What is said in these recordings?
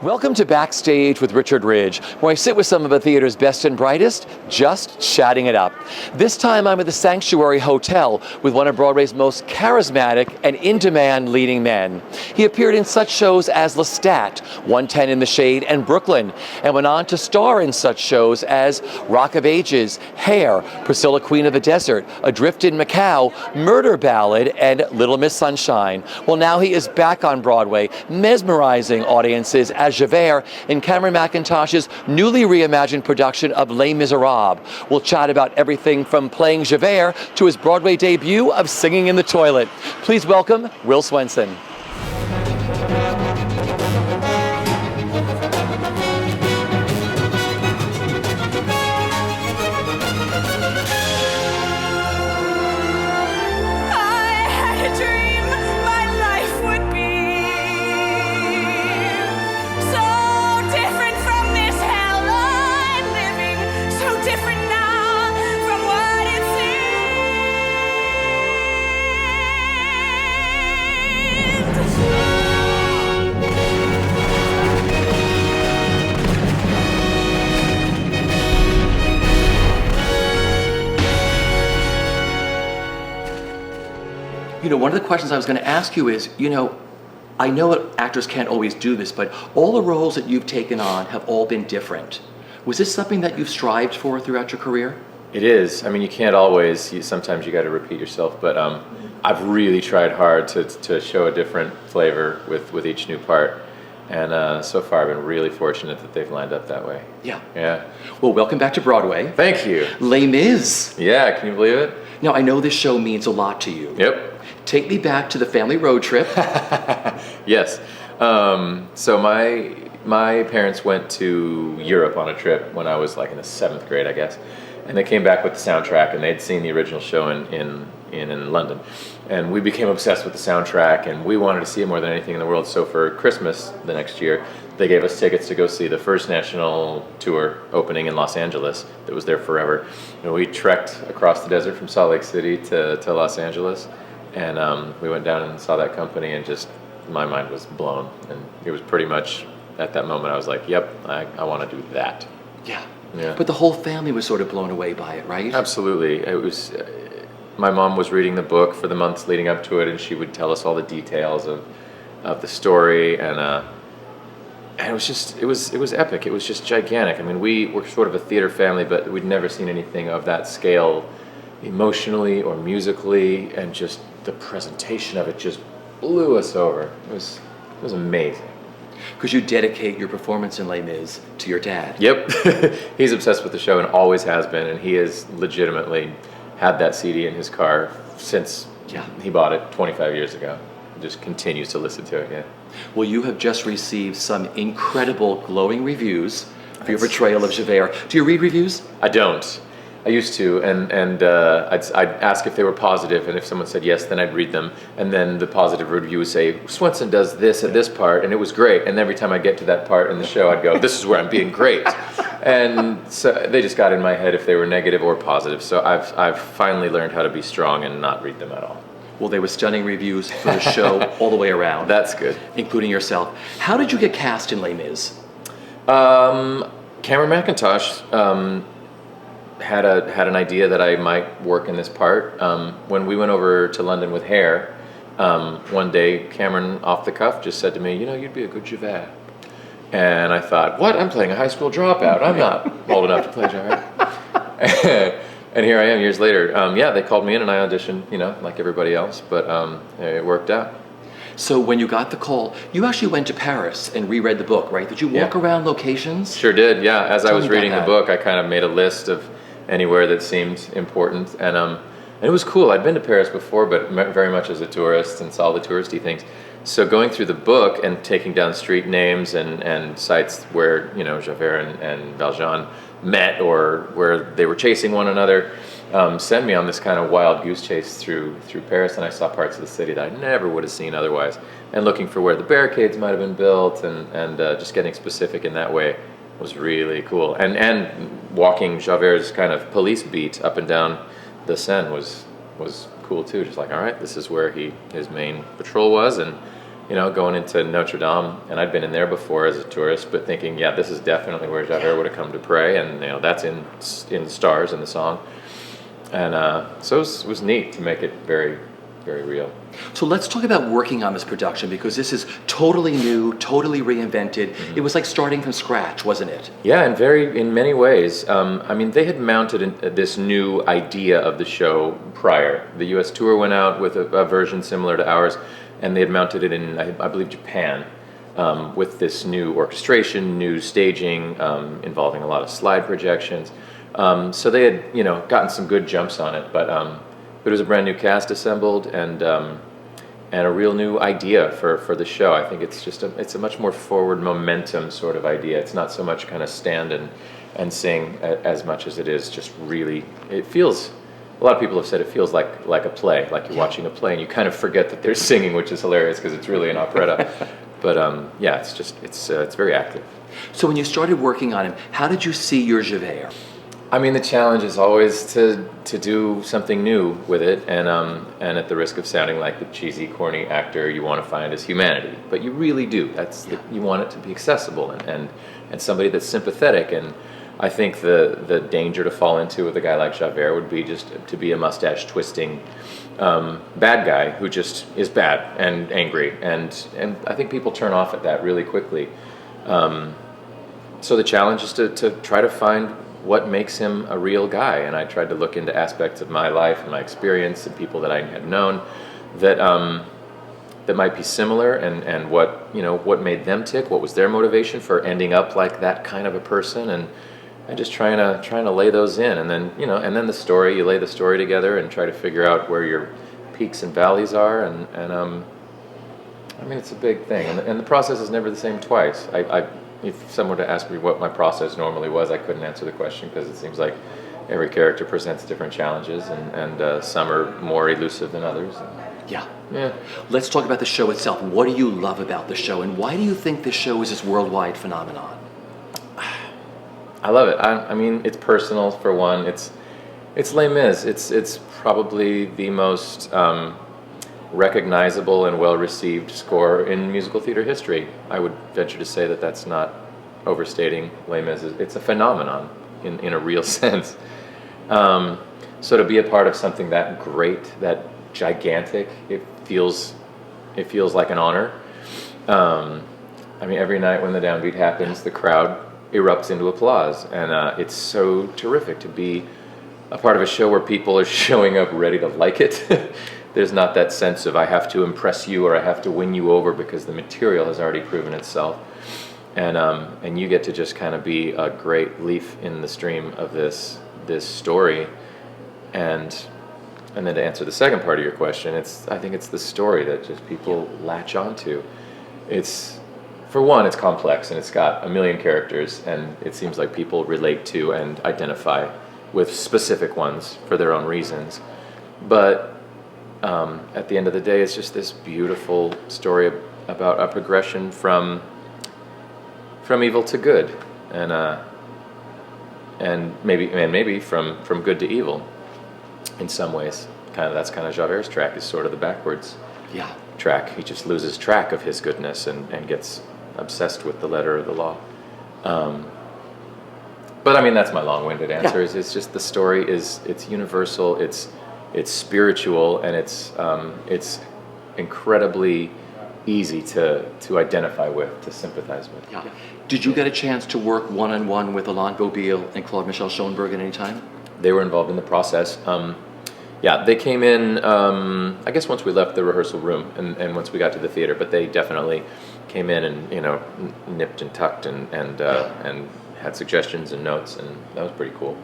Welcome to Backstage with Richard Ridge, where I sit with some of the theater's best and brightest, just chatting it up. This time I'm at the Sanctuary Hotel with one of Broadway's most charismatic and in-demand leading men. He appeared in such shows as Lestat, 110 in the Shade, and Brooklyn, and went on to star in such shows as Rock of Ages, Hair, Priscilla Queen of the Desert, Adrift in Macau, Murder Ballad, and Little Miss Sunshine. Well, now he is back on Broadway, mesmerizing audiences as Javert in Cameron Mackintosh's newly reimagined production of Les Miserables. We'll chat about everything from playing Javert to his Broadway debut of Singing in the Toilet. Please welcome Will Swenson. You know, one of the questions I was going to ask you is, I know that actors can't always do this, but all the roles that you've taken on have all been different. Was this something that you've strived for throughout your career? It is. I mean, you can't always. Sometimes you got to repeat yourself, but I've really tried hard to show a different flavor with each new part. And so far, I've been really fortunate that they've lined up that way. Yeah. Yeah. Well, welcome back to Broadway. Thank you. Les Mis. Yeah, can you believe it? Now, I know this show means a lot to you. Yep. Take me back to the family road trip. Yes. So my parents went to Europe on a trip when I was like in the 7th grade, I guess. And they came back with the soundtrack, and they'd seen the original show in London. And we became obsessed with the soundtrack, and we wanted to see it more than anything in the world. So for Christmas the next year, they gave us tickets to go see the first national tour opening in Los Angeles that was there forever. And we trekked across the desert from Salt Lake City to Los Angeles. And we went down and saw that company, and just my mind was blown. And it was pretty much at that moment I was like, yep, I want to do that. Yeah. Yeah. But the whole family was sort of blown away by it, right? Absolutely. It was. My mom was reading the book for the months leading up to it, and she would tell us all the details of the story, and it was just it was epic. It was just gigantic. I mean, we were sort of a theater family, but we'd never seen anything of that scale, emotionally or musically, and just the presentation of it just blew us over. It was amazing. Because you dedicate your performance in Les Mis to your dad. Yep. He's obsessed with the show and always has been, and he has legitimately had that CD in his car since he bought it 25 years ago. He just continues to listen to it, yeah. Well, you have just received some incredible glowing reviews for your portrayal of Javert. Do you read reviews? I don't. I used to, and I'd ask if they were positive, and if someone said yes, then I'd read them, and then the positive review would say, Swenson does this at this part, and it was great, and every time I get to that part in the show, I'd go, this is where I'm being great. And so they just got in my head if they were negative or positive, so I've finally learned how to be strong and not read them at all. Well, they were stunning reviews for the show all the way around. That's good. Including yourself. How did you get cast in Les Mis? Cameron Mackintosh had an idea that I might work in this part. When we went over to London with Hair, one day Cameron, off the cuff, just said to me, you'd be a good Javert. And I thought, what? I'm playing a high school dropout. I'm not old enough to play Javert. And here I am years later. They called me in and I auditioned, like everybody else, but it worked out. So when you got the call, you actually went to Paris and reread the book, right? Did you walk around locations? Sure did, yeah. As I was reading the book, I kind of made a list of anywhere that seemed important, and it was cool. I'd been to Paris before, but very much as a tourist and saw the touristy things. So going through the book and taking down street names and sites where Javert and Valjean met or where they were chasing one another, sent me on this kind of wild goose chase through Paris, and I saw parts of the city that I never would have seen otherwise. And looking for where the barricades might have been built, and just getting specific in that way was really cool. And walking Javert's kind of police beat up and down the Seine was cool too. Just like, all right, this is where his main patrol was, and going into Notre Dame, and I'd been in there before as a tourist, but thinking, yeah, this is definitely where Javert would have come to pray, and that's in the stars in the song, and so it was neat to make it very, very real. So let's talk about working on this production, because this is totally new, totally reinvented. It was like starting from scratch, wasn't it? Yeah, in many ways. They had mounted this new idea of the show prior. The U.S. tour went out with a version similar to ours, and they had mounted it in, I believe, Japan, with this new orchestration, new staging, involving a lot of slide projections. So they had, gotten some good jumps on it, but it was a brand new cast assembled, and a real new idea for the show. I think it's a much more forward momentum sort of idea. It's not so much kind of stand and sing as much as it is just really, it feels, a lot of people have said it feels like a play, like you're watching a play, and you kind of forget that they're singing, which is hilarious because it's really an operetta. But yeah, it's very active. So when you started working on him, how did you see your Javert? The challenge is always to do something new with it, and at the risk of sounding like the cheesy, corny actor, you want to find his humanity. But you really do. You want it to be accessible and somebody that's sympathetic. And I think the danger to fall into with a guy like Javert would be just to be a mustache twisting bad guy who just is bad and angry. And I think people turn off at that really quickly. So the challenge is to try to find what makes him a real guy, and I tried to look into aspects of my life and my experience and people that I had known that might be similar, and what made them tick, what was their motivation for ending up like that kind of a person, and just trying to lay those in, and then the story, you lay the story together and try to figure out where your peaks and valleys are, and it's a big thing, and the process is never the same twice. If someone were to ask me what my process normally was, I couldn't answer the question, because it seems like every character presents different challenges, and some are more elusive than others. Yeah. Yeah. Let's talk about the show itself. What do you love about the show, and why do you think this show is this worldwide phenomenon? I love it. It's personal, for one. It's Les Mis. It's probably the most recognizable and well-received score in musical theater history. I would venture to say that that's not overstating Les Mis. It's a phenomenon in a real sense. So to be a part of something that great, that gigantic, it feels like an honor. Every night when the downbeat happens, the crowd erupts into applause, and it's so terrific to be a part of a show where people are showing up ready to like it. There's not that sense of I have to impress you or I have to win you over, because the material has already proven itself, and you get to just kind of be a great leaf in the stream of this story, and then to answer the second part of your question, I think it's the story that just people latch onto. For one, it's complex, and it's got a million characters, and it seems like people relate to and identify with specific ones for their own reasons, but at the end of the day, it's just this beautiful story about a progression from evil to good, and maybe from good to evil in some ways. That's kind of Javert's track, is sort of the backwards track. He just loses track of his goodness and gets obsessed with the letter of the law. But that's my long-winded answer. Yeah. It's just the story it's universal. It's spiritual, and it's incredibly easy to identify with, to sympathize with. Yeah. Did you get a chance to work one-on-one with Alain Bobille and Claude Michel Schoenberg at any time? They were involved in the process. They came in, I guess once we left the rehearsal room and once we got to the theater, but they definitely came in and, nipped and tucked and had suggestions and notes, and that was pretty cool.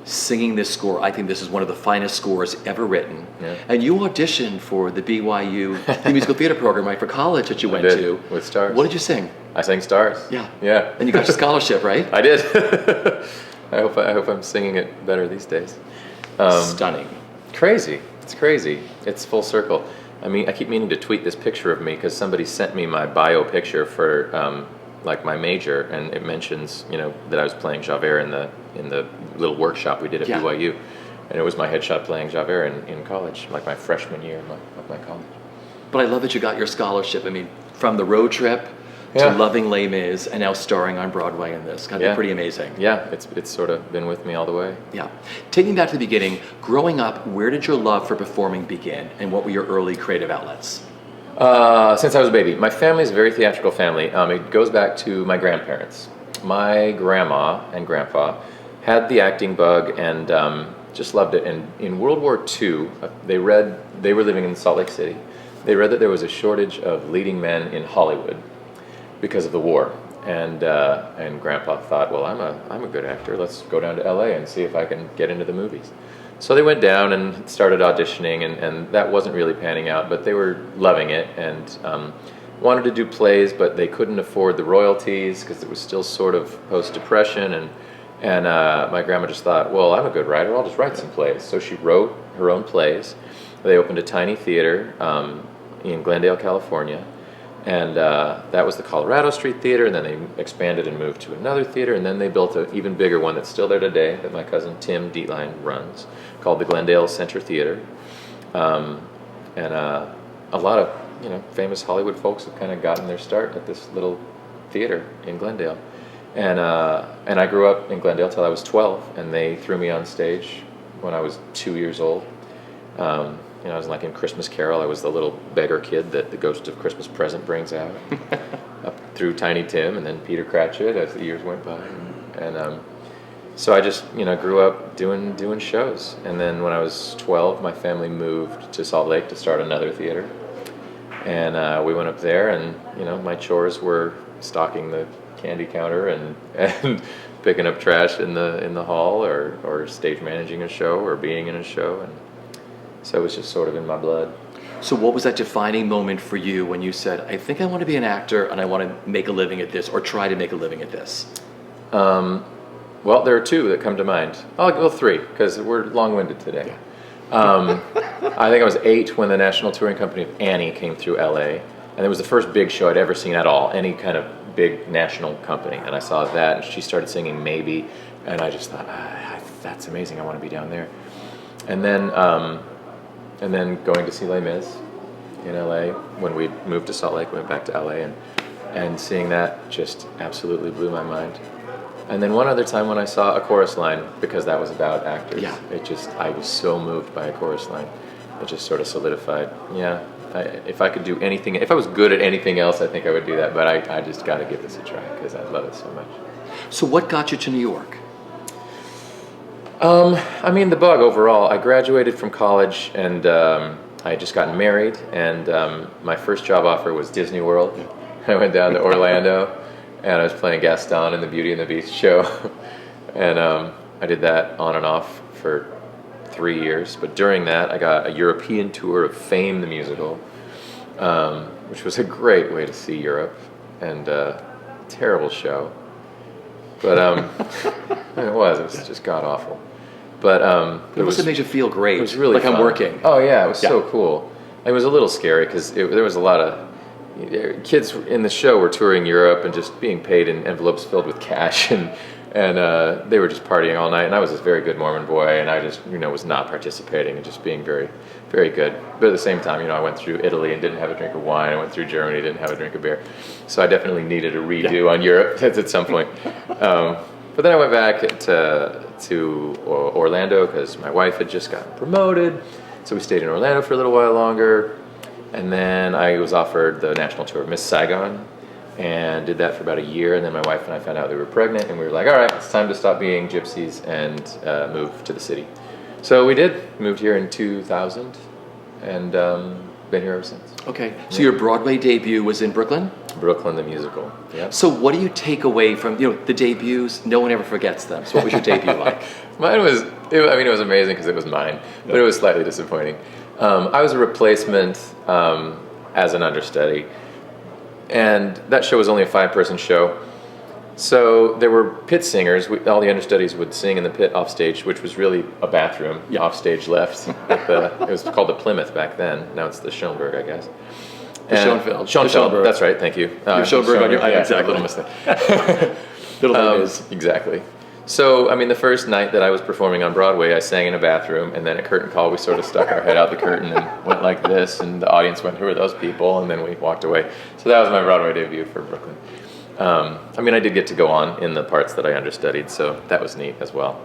Singing this score, I think this is one of the finest scores ever written. Yeah. And you auditioned for the BYU, the musical theater program, right, for college that you went to. With Stars. What did you sing? I sang Stars. Yeah. Yeah. And you got your scholarship, right? I did. I hope I'm singing it better these days. Stunning. Crazy. It's crazy. It's full circle. I keep meaning to tweet this picture of me, because somebody sent me my bio picture for my major, and it mentions that I was playing Javert in the little workshop we did at BYU, and it was my headshot playing Javert in college, like my freshman year of my college. But I love that you got your scholarship. I mean, from the road trip Yeah. to loving Les Mis and now starring on Broadway in this. Gotta be Yeah. pretty amazing. Yeah, it's sort of been with me all the way. Yeah. Taking back to the beginning, growing up, where did your love for performing begin, and what were your early creative outlets? Since I was a baby, my family's a very theatrical family. It goes back to my grandparents. My grandma and grandpa had the acting bug and just loved it. And in World War II, they were living in Salt Lake City. They read that there was a shortage of leading men in Hollywood because of the war. And Grandpa thought, well, I'm a good actor. Let's go down to LA and see if I can get into the movies. So they went down and started auditioning, and that wasn't really panning out, but they were loving it and wanted to do plays, but they couldn't afford the royalties because it was still sort of post-Depression. And my grandma just thought, well, I'm a good writer. I'll just write some plays. So she wrote her own plays. They opened a tiny theater in Glendale, California. And that was the Colorado Street Theater, and then they expanded and moved to another theater, and then they built an even bigger one that's still there today that my cousin Tim Dietlein runs, called the Glendale Center Theater. And a lot of famous Hollywood folks have kind of gotten their start at this little theater in Glendale. And I grew up in Glendale till I was 12, and they threw me on stage when I was 2 years old. I was like in Christmas Carol. I was the little beggar kid that the Ghost of Christmas Present brings out, up through Tiny Tim and then Peter Cratchit as the years went by. And so I just grew up doing shows. And then when I was 12, my family moved to Salt Lake to start another theater. And we went up there, and my chores were stocking the candy counter and picking up trash in the hall, or stage managing a show, or being in a show. And so it was just sort of in my blood. So what was that defining moment for you when you said, I think I want to be an actor and I want to make a living at this, or try to make a living at this? Well, there are two that come to mind. Well, three, because we're long-winded today. I think I was 8 when the National Touring Company of Annie came through LA, and it was the first big show I'd ever seen at all, any kind of big national company. And I saw that, and she started singing Maybe, and I just thought, that's amazing, I want to be down there. And then going to see Les Mis in LA. When we moved to Salt Lake, we went back to LA, and seeing that just absolutely blew my mind. And then one other time when I saw a chorus line, because that was about actors. Yeah. I was so moved by a chorus line. It just sort of solidified, if I could do anything, if I was good at anything else, I think I would do that, but I just got to give this a try because I love it so much. So what got you to New York? The bug overall. I graduated from college, and I had just gotten married, and my first job offer was Disney World. I went down to Orlando, and I was playing Gaston in the Beauty and the Beast show. And I did that on and off for 3 years. But during that, I got a European tour of Fame the musical, which was a great way to see Europe, and terrible show. But it was just god-awful. But it must have made you feel great. It was really like fun. I'm working. Oh yeah, it was so cool. It was a little scary because there was a lot of kids in the show were touring Europe and just being paid in envelopes filled with cash, and they were just partying all night. And I was this very good Mormon boy, and I just was not participating and just being very, very good. But at the same time, I went through Italy and didn't have a drink of wine. I went through Germany, didn't have a drink of beer. So I definitely needed a redo on Europe at some point. But then I went back to Orlando because my wife had just gotten promoted. So we stayed in Orlando for a little while longer. And then I was offered the national tour of Miss Saigon and did that for about a year. And then my wife and I found out we were pregnant, and we were like, all right, it's time to stop being gypsies and move to the city. So we did, moved here in 2000, and been here ever since. Okay, so your Broadway debut was in Brooklyn? Brooklyn the musical, yeah. So what do you take away from, the debuts? No one ever forgets them. So what was your debut like? Mine was, it was amazing because it was mine, but it was slightly disappointing. I was a replacement as an understudy, and that show was only a 5-person show. So there were pit singers. All the understudies would sing in the pit off stage, which was really a bathroom off stage left. It was called the Plymouth back then. Now it's the Schoenberg, I guess. Schoenfeld. That's right. Thank you. Your Schoenberg on your exactly. Little mistake. Little is exactly. So, I mean, the first night that I was performing on Broadway, I sang in a bathroom, and then at curtain call, we sort of stuck our head out the curtain and went like this, and the audience went, "Who are those people?" And then we walked away. So that was my Broadway debut for Brooklyn. I mean, I did get to go on in the parts that I understudied, so that was neat as well.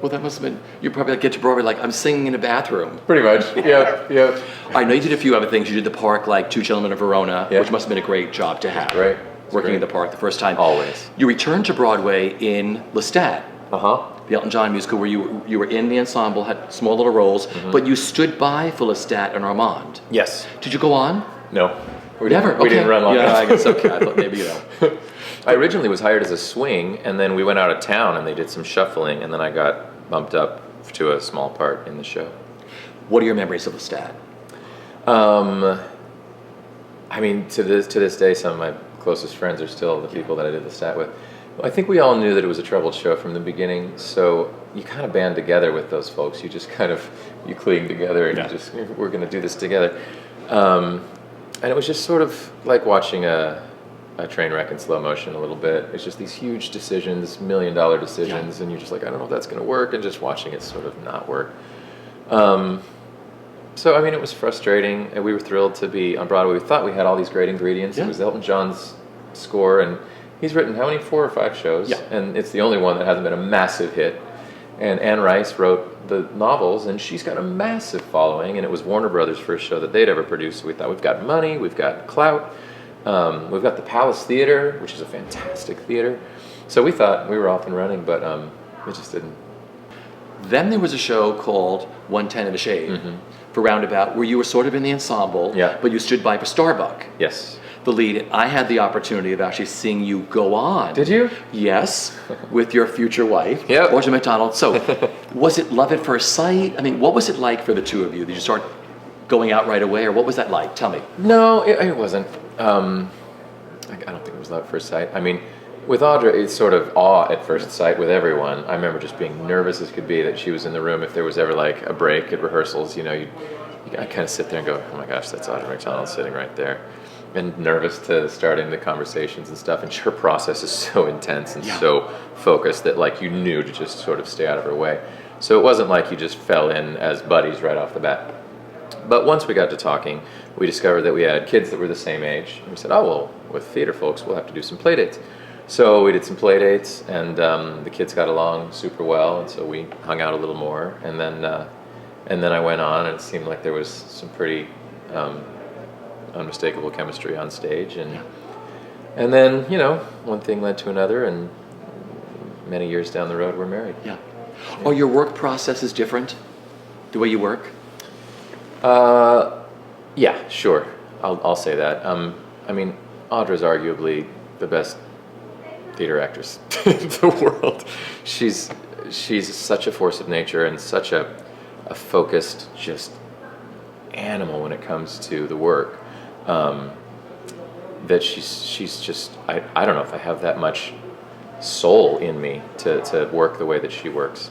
Well, that must have been, you probably get to Broadway like, I'm singing in a bathroom. Pretty much, yeah. I know you did a few other things. You did the park like Two Gentlemen of Verona, Yeah. which must have been a great job to have. Right. Working great. in the park the first time. Always. You returned to Broadway in Lestat, Uh-huh. the Elton John musical, where you were in the ensemble, had small little roles, but you stood by for Lestat and Armand. Yes. Did you go on? No. We Never? We didn't run long Yeah, enough. I guess okay. I thought maybe, you know. I originally was hired as a swing, and then we went out of town, and they did some shuffling, and then I got bumped up to a small part in the show. What are your memories of Lestat? I mean, to this day, some of my closest friends are still the people that I did the stat with. I think we all knew that it was a troubled show from the beginning, so you kind of band together with those folks. You just kind of, you cling together and we're going to do this together. And it was just sort of like watching a train wreck in slow motion a little bit. It's just these huge decisions, $1 million decisions, and you're just like, I don't know if that's going to work, and just watching it sort of not work. So, I mean, it was frustrating, and we were thrilled to be on Broadway. We thought we had all these great ingredients. Yeah. It was Elton John's score, and he's written how many, 4 or 5 shows? Yeah. And it's the only one that hasn't been a massive hit. And Anne Rice wrote the novels, and she's got a massive following, and it was Warner Brothers' first show that they'd ever produced. So we thought, we've got money, we've got clout, we've got the Palace Theater, which is a fantastic theater. So we thought we were off and running, but it just didn't. Then there was a show called 110 of a Shade for Roundabout, where you were sort of in the ensemble, Yeah. but you stood by for Starbuck, Yes. the lead. I had the opportunity of actually seeing you go on. Did you? Yes, with your future wife, Yep. Audrey McDonald. So, was it love at first sight? I mean, what was it like for the two of you? Did you start going out right away, or what was that like? Tell me. No, it wasn't. I don't think it was love at first sight. I mean, with Audrey, it's sort of awe at first sight with everyone. I remember just being nervous as could be that she was in the room. If there was ever like a break at rehearsals, you know, I kind of sit there and go, oh my gosh, that's Audrey McDonald sitting right there. And nervous to starting the conversations and stuff. And her process is so intense and so focused that like you knew to just sort of stay out of her way. So it wasn't like you just fell in as buddies right off the bat. But once we got to talking, we discovered that we had kids that were the same age. And we said, oh, well, with theater folks, we'll have to do some play dates. So we did some play dates, and the kids got along super well, and so we hung out a little more. And then I went on, and it seemed like there was some pretty unmistakable chemistry on stage. And then, you know, one thing led to another, and many years down the road, we're married. Yeah. Are your work processes different? The way you work? Yeah, sure. I'll say that. I mean, Audra's arguably the best theater actress in the world. She's such a force of nature and such a focused just animal when it comes to the work. That she's just I don't know if I have that much soul in me to work the way that she works.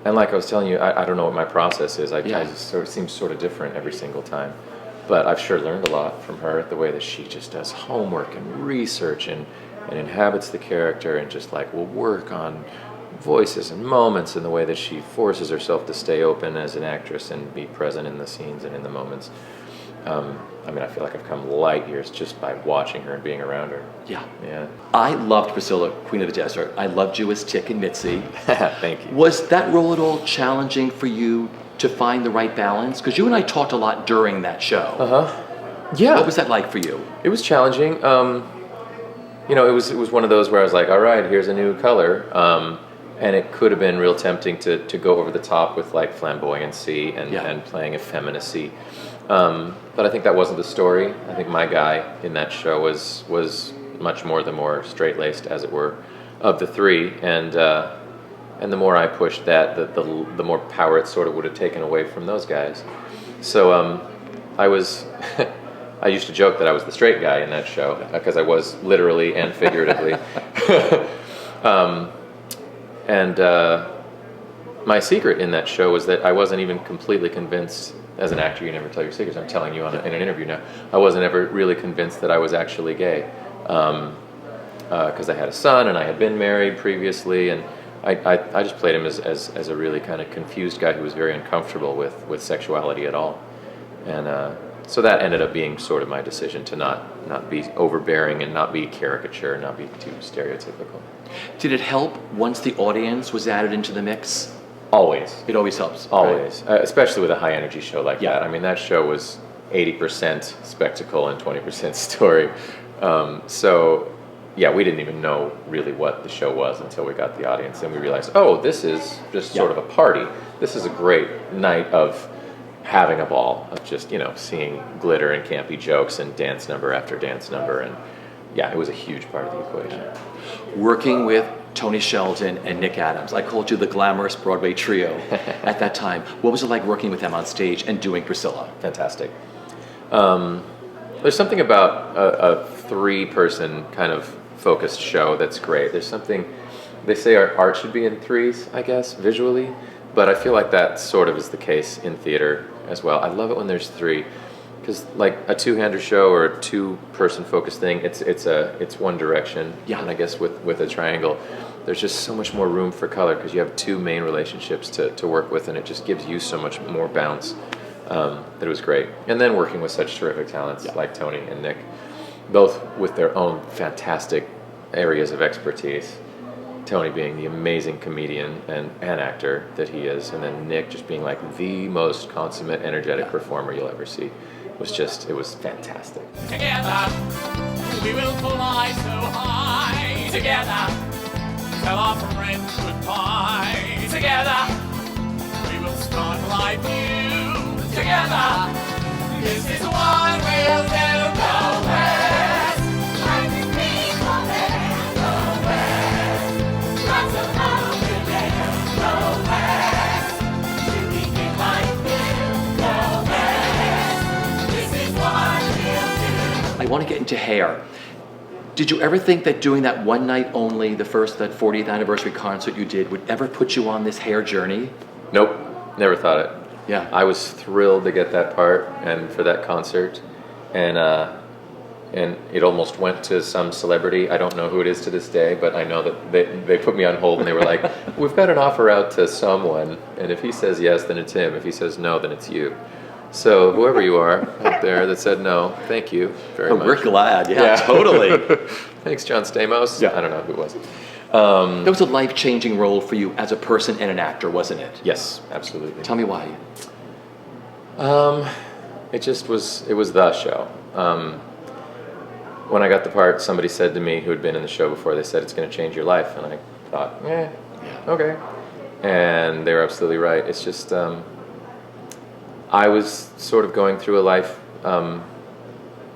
And like I was telling you, I don't know what my process is. I just sort of seems sort of different every single time. But I've sure learned a lot from her, the way that she just does homework and research and inhabits the character and just like will work on voices and moments, and the way that she forces herself to stay open as an actress and be present in the scenes and in the moments. I mean, I feel like I've come light years just by watching her and being around her. Yeah. Yeah. I loved Priscilla, Queen of the Desert. I loved you as Tick and Mitzi. Thank you. Was that role at all challenging for you to find the right balance? Because you and I talked a lot during that show. Yeah. What was that like for you? It was challenging. You know, it was one of those where I was like, all right, here's a new color. And it could have been real tempting to go over the top with like flamboyancy and playing effeminacy. But I think that wasn't the story. I think my guy in that show was much more the more straight-laced, as it were, of the three. And the more I pushed that, the more power it sort of would have taken away from those guys. So I was... I used to joke that I was the straight guy in that show, because I was literally and figuratively. And my secret in that show was that I wasn't even completely convinced. As an actor, you never tell your secrets. I'm telling you in an interview now. I wasn't ever really convinced that I was actually gay. because I had a son and I had been married previously, and I just played him as a really kind of confused guy who was very uncomfortable with sexuality at all. And so that ended up being sort of my decision to not be overbearing and not be caricature, not be too stereotypical. Did it help once the audience was added into the mix? Always. It always helps. Always. Especially with a high energy show like Yeah. that. I mean, that show was 80% spectacle and 20% story. So, yeah, we didn't even know really what the show was until we got the audience, and we realized, oh, this is just sort of a party. This is a great night of having a ball, of just, seeing glitter and campy jokes and dance number after dance number. And yeah, it was a huge part of the equation. Working with Tony Sheldon and Nick Adams, I called you the glamorous Broadway trio at that time. What was it like working with them on stage and doing Priscilla? Fantastic. There's something about a three-person kind of focused show that's great. There's something, they say art should be in threes, I guess, visually, but I feel like that sort of is the case in theater as well. I love it when there's three, because like a two-hander show or a two-person focused thing, it's one direction. Yeah. And I guess with a triangle, there's just so much more room for color because you have two main relationships to work with, and it just gives you so much more bounce. That it was great. And then working with such terrific talents like Tony and Nick, both with their own fantastic areas of expertise. Tony being the amazing comedian and actor that he is, and then Nick just being like the most consummate, energetic performer you'll ever see. It was fantastic. Together, we will fly so high. Together, tell our friends goodbye. Together, we will start life new. Together, this is what we'll do. Go west, like the people there. Go west, lots of open air. Go west, to begin life new. Go west, this is what we'll do. I want to get into hair. Did you ever think that doing that one night only, that 40th anniversary concert you did, would ever put you on this hair journey? Nope, never thought it. Yeah. I was thrilled to get that part and for that concert, and it almost went to some celebrity. I don't know who it is to this day, but I know that they put me on hold and they were like, "We've got an offer out to someone, and if he says yes, then it's him. If he says no, then it's you." So whoever you are out there that said no, thank you very much. We're glad. Yeah, totally. Thanks, John Stamos. Yeah. I don't know who it was. That was a life-changing role for you as a person and an actor, wasn't it? Yes, absolutely. Tell me why. It was the show. When I got the part, somebody said to me who had been in the show before, they said, "It's going to change your life." And I thought, okay. And they were absolutely right. It's just, I was sort of going through a life, I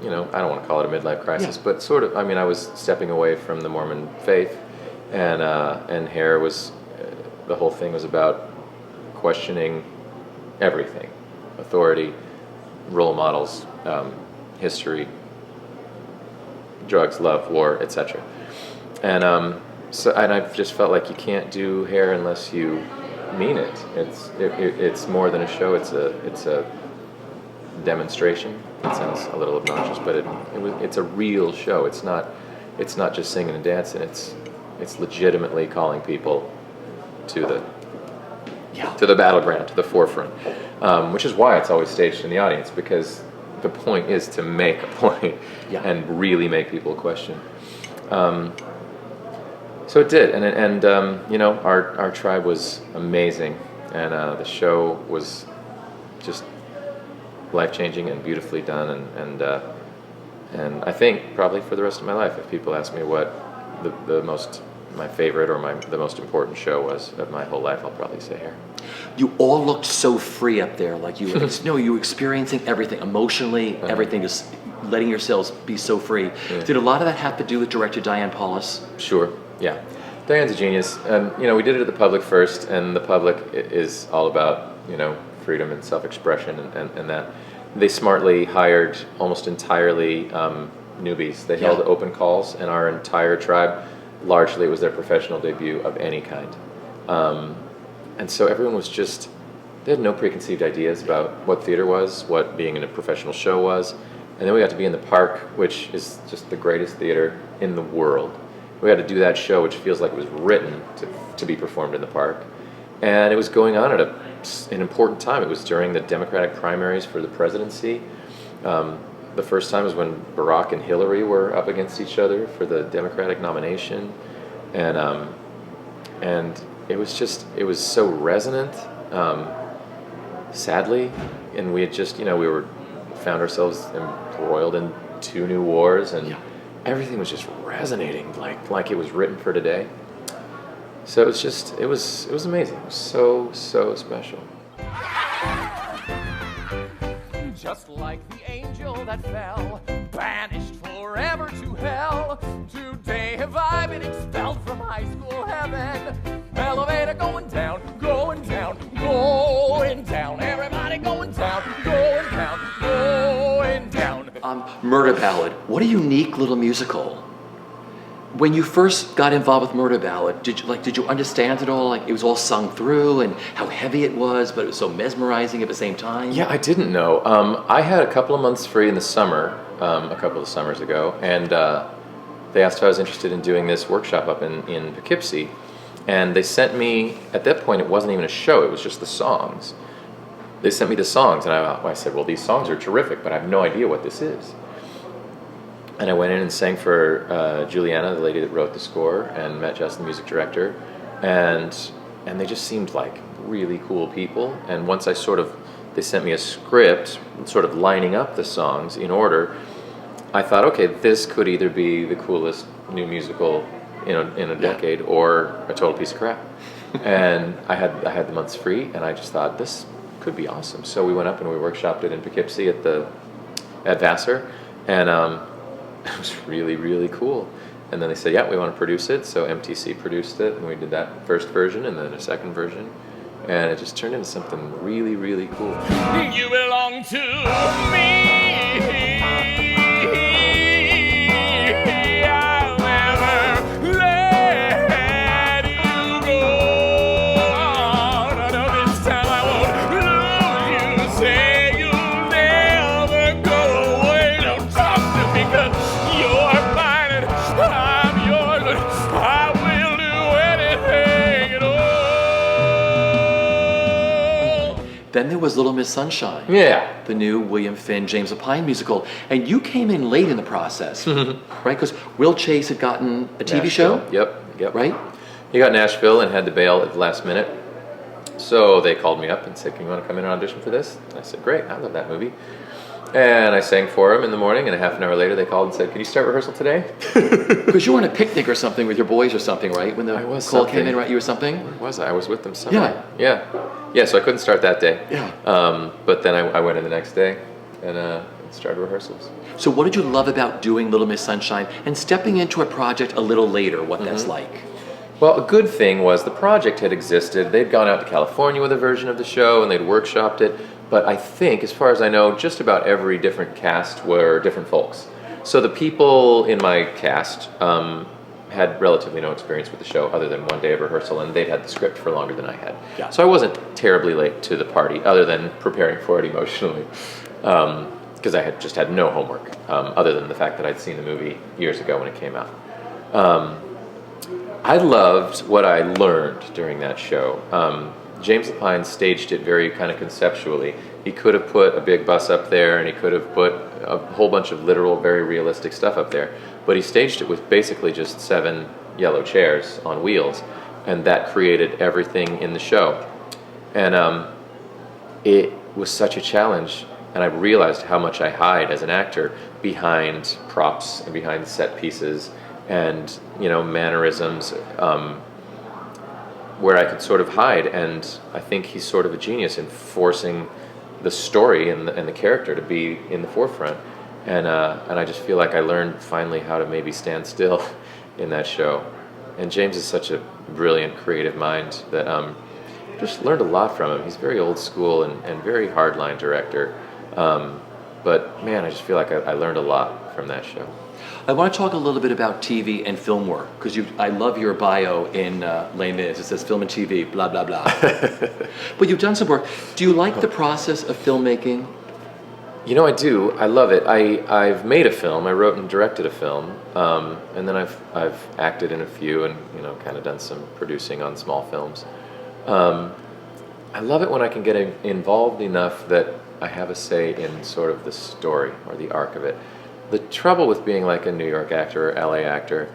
don't want to call it a midlife crisis, but sort of, I was stepping away from the Mormon faith, and hair was, the whole thing was about questioning everything. Authority, role models, history, drugs, love, war, etc. And I just felt like you can't do hair unless you mean it. It's more than a show. It's a demonstration. It sounds a little obnoxious, but it's a real show. It's not just singing and dancing. It's legitimately calling people to the battleground, to the forefront, which is why it's always staged in the audience, because the point is to make a point and really make people question. So it did, and our tribe was amazing, and the show was just life-changing and beautifully done, and I think probably for the rest of my life, if people ask me what my favorite or the most important show was of my whole life, I'll probably say hair. You all looked so free up there, like you were, you were experiencing everything emotionally, everything, just letting yourselves be so free. Yeah. Did a lot of that have to do with director Diane Paulus? Sure, yeah. Diane's a genius. We did it at the public first, and the public is all about, freedom and self-expression and that. They smartly hired almost entirely newbies. They held open calls, and our entire tribe, largely it was their professional debut of any kind. And so everyone was they had no preconceived ideas about what theater was, what being in a professional show was. And then we got to be in the Park, which is just the greatest theater in the world. we had to do that show, which feels like it was written to be performed in the park. And it was going on at an important time. It was during the Democratic primaries for the presidency. The first time was when Barack and Hillary were up against each other for the Democratic nomination. And it was so resonant, sadly. And we had just, we found ourselves embroiled in 2 new wars, and everything was just resonating like it was written for today. So it was amazing. It was so special. Just like the angel that fell, banished forever to hell, today have I been expelled from high school heaven. Elevator going down, going down, going down. Everybody going down, going down, going down. Murder Ballad, what a unique little musical. When you first got involved with Murder Ballad, did you understand it all? Like it was all sung through, and how heavy it was, but it was so mesmerizing at the same time? Yeah, I didn't know. I had a couple of months free in the summer, a couple of summers ago, and they asked if I was interested in doing this workshop up in Poughkeepsie. And they sent me, at that point it wasn't even a show, it was just the songs. They sent me the songs, and I said, well, these songs are terrific, but I have no idea what this is. And I went in and sang for Juliana, the lady that wrote the score, and met Jess, the music director, and they just seemed like really cool people. And once they sent me a script, sort of lining up the songs in order, I thought, okay, this could either be the coolest new musical in a decade, or a total piece of crap. And I had the months free, and I just thought this could be awesome. So we went up and we workshopped it in Poughkeepsie at Vassar, and it was really, really cool. And then they said, yeah, we want to produce it. So MTC produced it, and we did that first version and then a second version. And it just turned into something really, really cool. You belong to me. I'll never let you go. No, this time I won't lose you. Say you'll never go away. Don't talk to me, 'cause you're mine and I'm yours. I will do anything at all. Then there was Little Miss Sunshine. Yeah. The new William Finn, James Lapine musical. And you came in late in the process, right? Because Will Chase had gotten a TV show? Yep. Right? He got Nashville and had to bail at the last minute. So they called me up and said, can you want to come in and audition for this? And I said, great, I love that movie. And I sang for him in the morning, and a half an hour later they called and said, can you start rehearsal today? Because you were on a picnic or something with your boys or something, right? When the call came in, right? You were something? Where was I? I was with them somewhere. Yeah, so I couldn't start that day. Yeah. But then I went in the next day and started rehearsals. So what did you love about doing Little Miss Sunshine and stepping into a project a little later, what that's like? Well, a good thing was the project had existed. They'd gone out to California with a version of the show, and they'd workshopped it. But I think, as far as I know, just about every different cast were different folks. So the people in my cast had relatively no experience with the show other than one day of rehearsal, and they'd had the script for longer than I had. Yeah. So I wasn't terribly late to the party, other than preparing for it emotionally, because I had just had no homework, other than the fact that I'd seen the movie years ago when it came out. I loved what I learned during that show. James Lapine staged it very kind of conceptually. He could have put a big bus up there, and he could have put a whole bunch of literal, very realistic stuff up there, but he staged it with basically just 7 yellow chairs on wheels, and that created everything in the show. And it was such a challenge, and I realized how much I hide as an actor behind props and behind set pieces and mannerisms, where I could sort of hide. And I think he's sort of a genius in forcing the story and the character to be in the forefront. And I just feel like I learned finally how to maybe stand still in that show. And James is such a brilliant creative mind that just learned a lot from him. He's very old school and very hardline director. But man, I just feel like I learned a lot from that show. I want to talk a little bit about TV and film work, because I love your bio in Les Mis. It says film and TV, blah, blah, blah. But you've done some work. Do you like the process of filmmaking? You know, I do. I love it. I've made a film. I wrote and directed a film, and then I've acted in a few, and kind of done some producing on small films. I love it when I can get involved enough that I have a say in sort of the story or the arc of it. The trouble with being like a New York actor or LA actor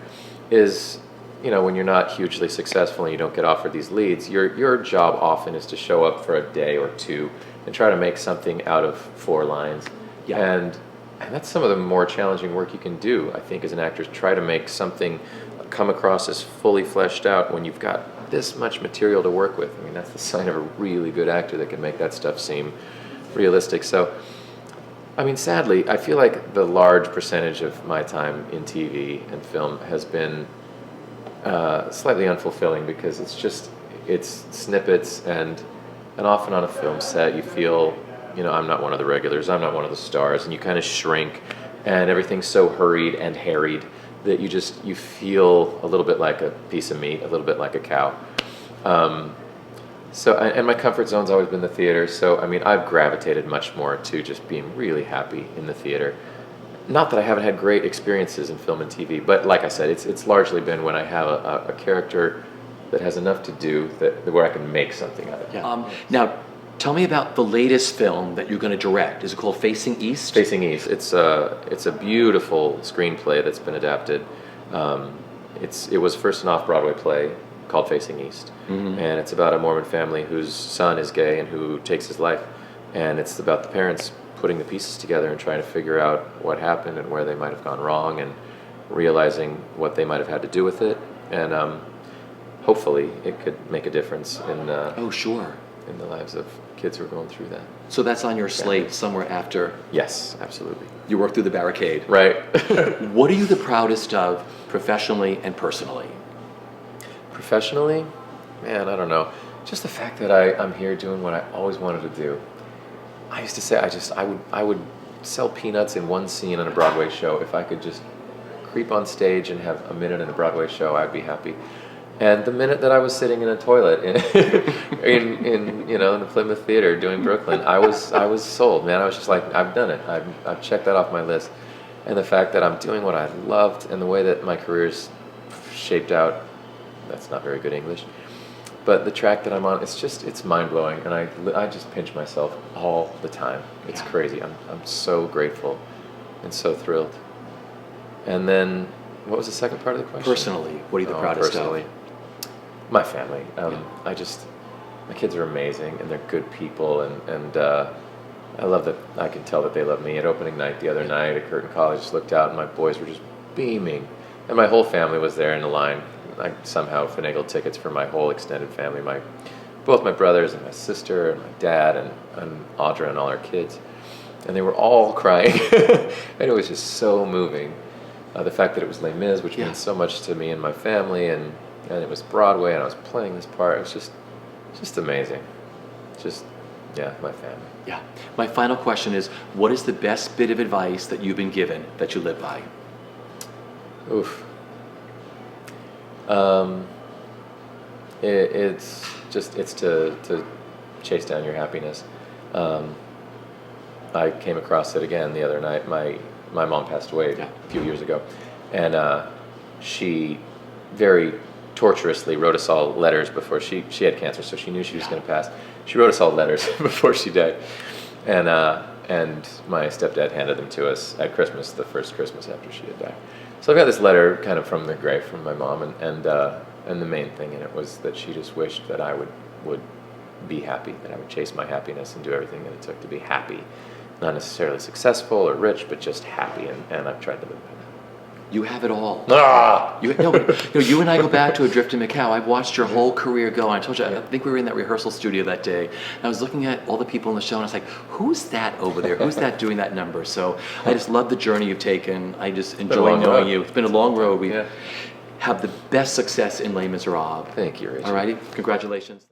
is, when you're not hugely successful and you don't get offered these leads, your job often is to show up for a day or two and try to make something out of 4 lines. Yeah. And that's some of the more challenging work you can do, I think, as an actor, is try to make something come across as fully fleshed out when you've got this much material to work with. I mean, that's the sign of a really good actor that can make that stuff seem realistic. So, I mean, sadly, I feel like the large percentage of my time in TV and film has been slightly unfulfilling, because it's snippets, and often on a film set you feel, I'm not one of the regulars, I'm not one of the stars, and you kind of shrink, and everything's so hurried and harried that you feel a little bit like a piece of meat, a little bit like a cow. And my comfort zone's always been the theater, so I mean, I've gravitated much more to just being really happy in the theater. Not that I haven't had great experiences in film and TV, but like I said, it's largely been when I have a character that has enough to do where I can make something out of it. Yeah. Now, tell me about the latest film that you're going to direct. Is it called Facing East? Facing East. It's a beautiful screenplay that's been adapted. It was first an off-Broadway play called Facing East, and it's about a Mormon family whose son is gay and who takes his life, and it's about the parents putting the pieces together and trying to figure out what happened and where they might have gone wrong, and realizing what they might have had to do with it, and hopefully it could make a difference in in the lives of kids who are going through that. So that's on your slate somewhere after Yes, absolutely. you work through the barricade. Right. What are you the proudest of professionally and personally? Professionally, man, I don't know. Just the fact that I'm here doing what I always wanted to do. I used to say I would sell peanuts in one scene on a Broadway show if I could just creep on stage and have a minute in a Broadway show. I'd be happy. And the minute that I was sitting in a toilet in the Plymouth Theater doing Brooklyn, I was sold, man. I was just like, I've done it. I've checked that off my list. And the fact that I'm doing what I loved, and the way that my career's shaped out, that's not very good English, but the track that I'm on, it's mind-blowing, and I just pinch myself all the time. It's crazy. I'm so grateful and so thrilled. And then, what was the second part of the question? Personally, what are you the proudest personally? of? My family. My kids are amazing, and they're good people, and I love that I can tell that they love me. At opening night the other night at Curtin College, I just looked out and my boys were just beaming, and my whole family was there in the line. I somehow finagled tickets for my whole extended family, both my brothers and my sister and my dad and Audra and all our kids, and they were all crying, and it was just so moving. The fact that it was Les Mis, which means so much to me and my family, and it was Broadway, and I was playing this part. It was just amazing. My family. Yeah. My final question is, what is the best bit of advice that you've been given that you live by? Oof. It's to chase down your happiness. I came across it again the other night. My mom passed away a few years ago, and she very torturously wrote us all letters before she had cancer, so she knew she was going to pass. She wrote us all letters before she died, and my stepdad handed them to us at Christmas, the first Christmas after she had died. So I've got this letter kind of from the grave from my mom, and the main thing in it was that she just wished that I would be happy, that I would chase my happiness and do everything that it took to be happy. Not necessarily successful or rich, but just happy, and I've tried to live by that. You have it all. Ah! You and I go back to Adrift in Macau. I've watched your whole career go. And I told you, I think we were in that rehearsal studio that day. And I was looking at all the people in the show, and I was like, who's that over there? Who's that doing that number? So I just love the journey you've taken. I just enjoy knowing you. It's been a long road. We have the best success in Les Miserables. Thank you, Richard. All righty. Congratulations.